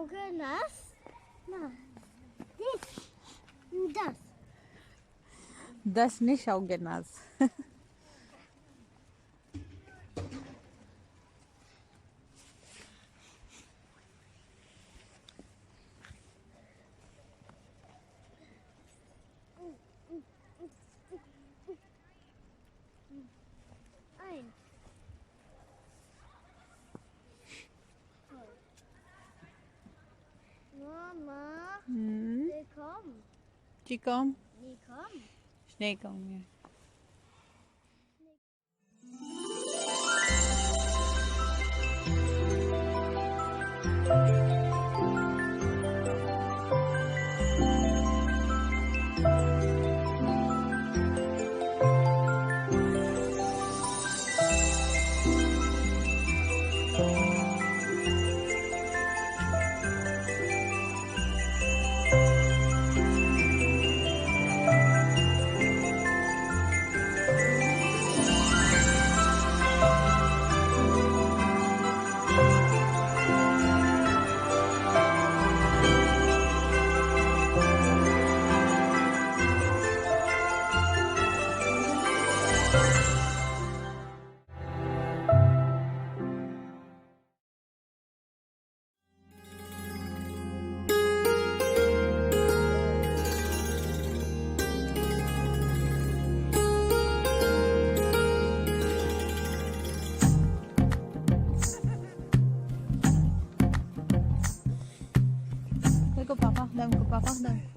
Schaukelnass? Nein. Das. Das nicht Schaukelnass. Eins. Mama, willkommen. Chikom, Nee, komm. Schneekom, ja.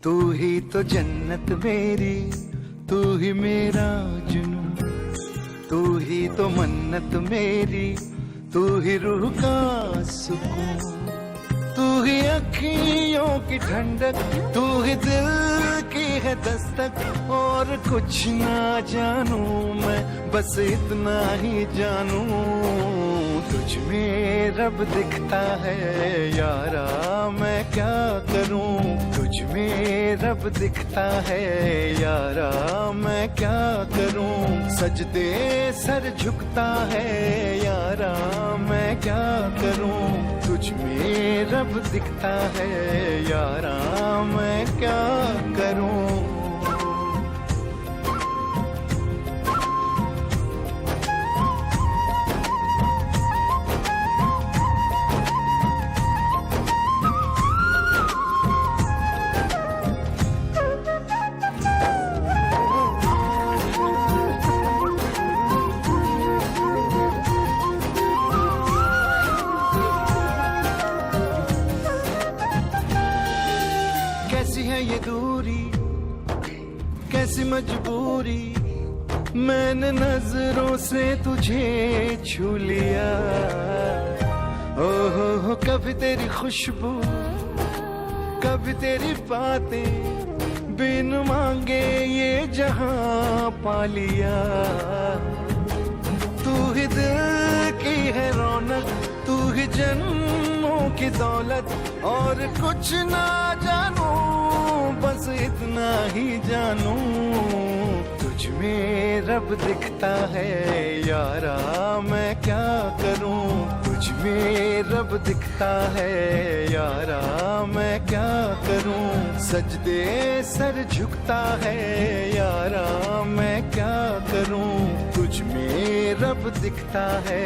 तू ही तो जन्नत मेरी, तू ही मेरा जुनून, तू ही तो मन्नत मेरी, तू ही रूह का सुकून, तू ही अखियों की ठंडक, तू ही दिल की है दस्तक। और कुछ ना जानू मैं, बस इतना ही जानू, तुझ में रब दिखता है यारा, मैं क्या करूं। तुझ में रब दिखता है यारा, मैं क्या करूं। सजदे सर झुकता है यारा, मैं क्या करूं। तुझ में रब दिखता है यारा, मैं क्या करूं। कैसी है ये दूरी, कैसी मजबूरी, मैंने नजरों से तुझे छू लिया। ओहो कभी तेरी खुशबू, कभी तेरी बातें, बिन मांगे ये जहां पा लिया। तू ही दिल की है रौनक, तू ही जन्मों की दौलत। और कुछ ना जानू, बस इतना ही जानू, तुझ में रब दिखता है यारा, मैं क्या करूं। तुझ में रब दिखता है यारा, मैं क्या करूं। सजदे सर झुकता है यारा, मैं क्या करूं। तुझ में रब दिखता है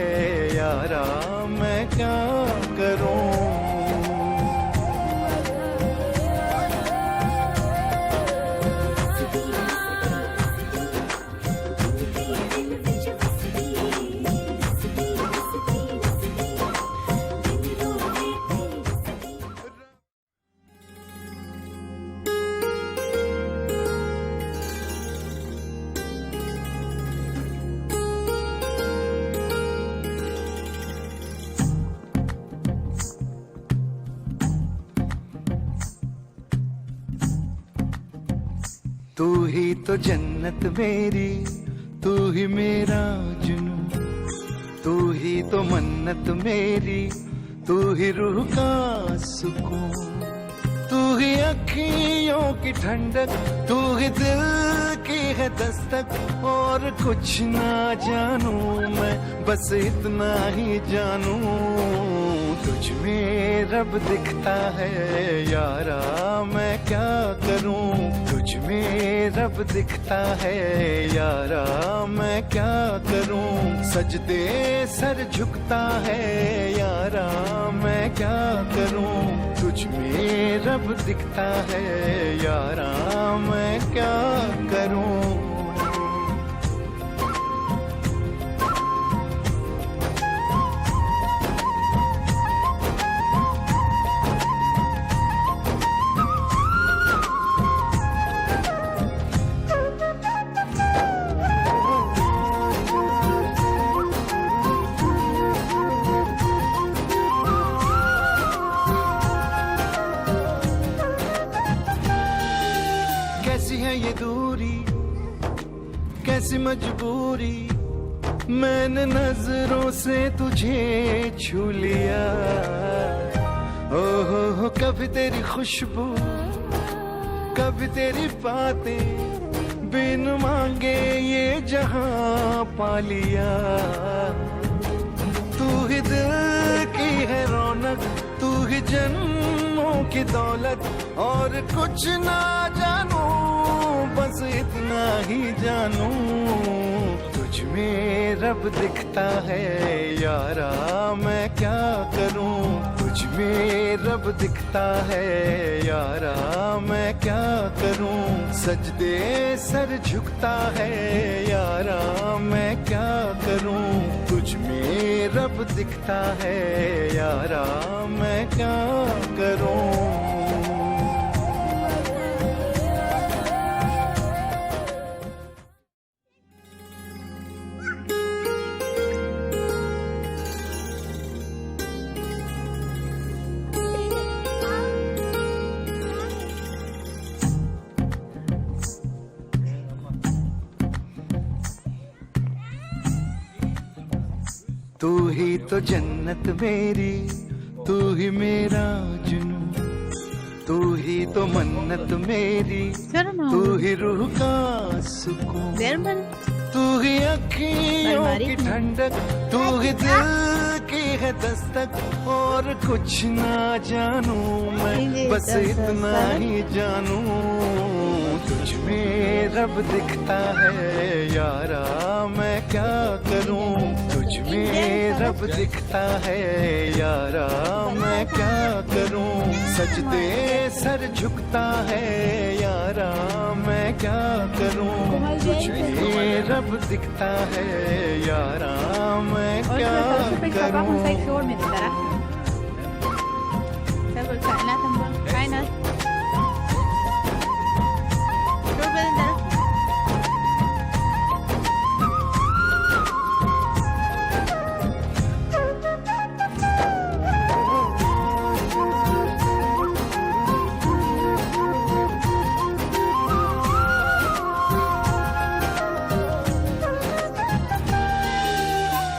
यारा, मैं क्या करूं। तू ही तो जन्नत मेरी, तू ही मेरा जुनून, तू ही तो मन्नत मेरी, तू ही रूह का सुकून, तू ही अखियों की ठंडक, तू ही दिल की है दस्तक। और कुछ ना जानू मैं, बस इतना ही जानू, तुझ में रब दिखता है यारा मैं क्या करूं, तुझ में रब दिखता है यारा मैं क्या करूं, सजदे सर झुकता है यारा मैं क्या करूं, तुझ में रब दिखता है यारा मैं क्या करूं। कैसी है ये दूरी कैसी मजबूरी, मैंने नजरों से तुझे छू लिया, ओहो कभी तेरी खुशबू कभी तेरी बातें, बिन मांगे ये जहां पा लिया, तू ही दिल की है रौनक, तू ही जन्मों की दौलत, और कुछ ना जानू बस इतना ही जानू, तुझ में रब दिखता है यारा मैं क्या करूं, तुझ में रब दिखता है यारा मैं क्या करूं, सजदे सर झुकता है यारा मैं क्या करूं, तुझ में रब दिखता है यारा मैं क्या करूं। तू ही तो जन्नत मेरी, तू ही मेरा जुनू, तू ही तो मन्नत मेरी, तू ही रूह का सुकून, तू ही अखियों की ठंडक, तू ही दिल की है दस्तक, और कुछ ना जानू मैं बस इतना ही जानू, तुझ में रब दिखता है यारा मैं क्या करूं, तुझ में रब दिखता है यारा मैं क्या करूं, सजदे सर झुकता है यारा मैं क्या करूं, तुझ में रब दिखता है यारा मैं क्या करूं।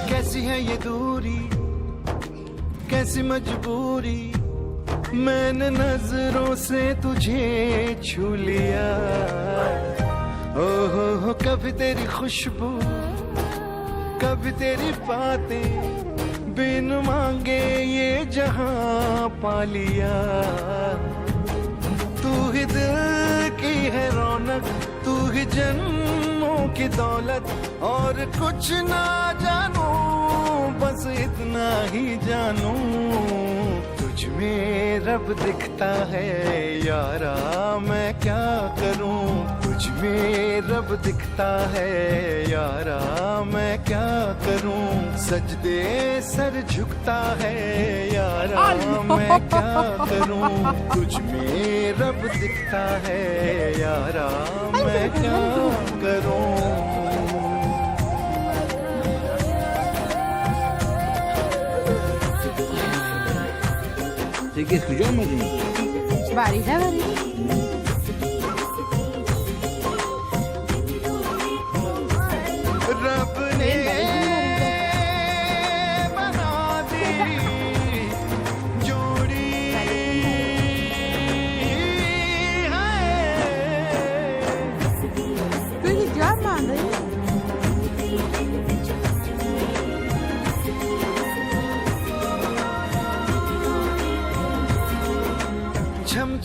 कैसी है ये दूरी कैसी मजबूरी, मैंने नजरों से तुझे छू लिया, ओहो कभी तेरी खुशबू कभी तेरी बातें, बिन मांगे ये जहां पा लिया, तू ही दिल की है रौनक, तू ही जन्मों की दौलत, और कुछ ना जानू बस इतना ही जानू, तुझ में रब दिखता है यारा मैं क्या करूं, तुझ में रब दिखता है यारा मैं क्या करूं, सजदे सर झुकता है यारा मैं क्या करूं, तुझ में रब दिखता है यारा मैं क्या करूं। Che scusiamo di Vari, vari. रब ने बना दी जोड़ी Quindi già manda.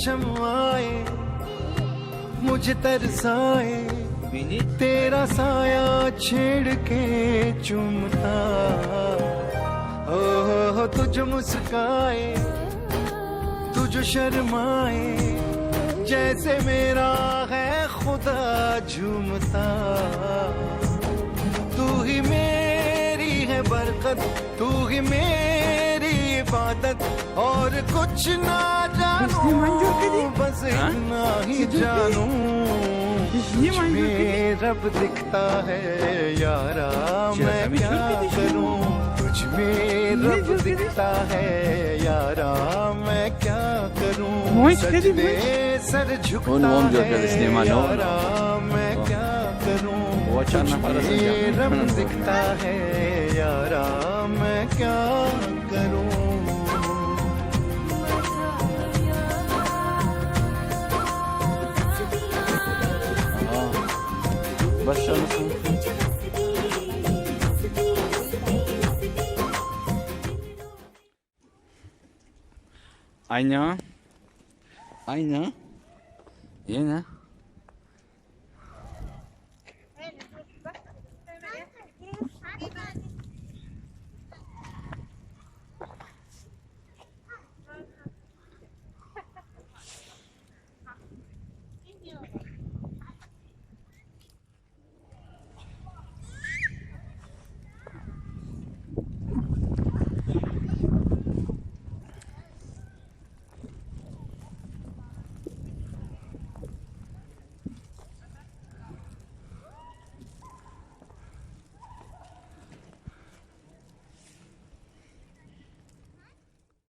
परछम आए मुझे तरसाए, Bini. तेरा साया छेड़ के चूमता, हो तुझ मुस्काए तुझ शर्माए, जैसे मेरा है खुदा झूमता। तू ही मेरी है बरकत, तू ही मेरी इबादत, और कुछ ना जानू बस इतना ही जानू। तुझमें रब दिखता है यारा मैं क्या करूं, तुझमें रब दिखता है यारा मैं क्या करूं। सजदे सर झुकता है यारा मैं क्या करूं, तुझमें रब दिखता है यारा मैं क्या करूं। Ayna. Ayna. Yine.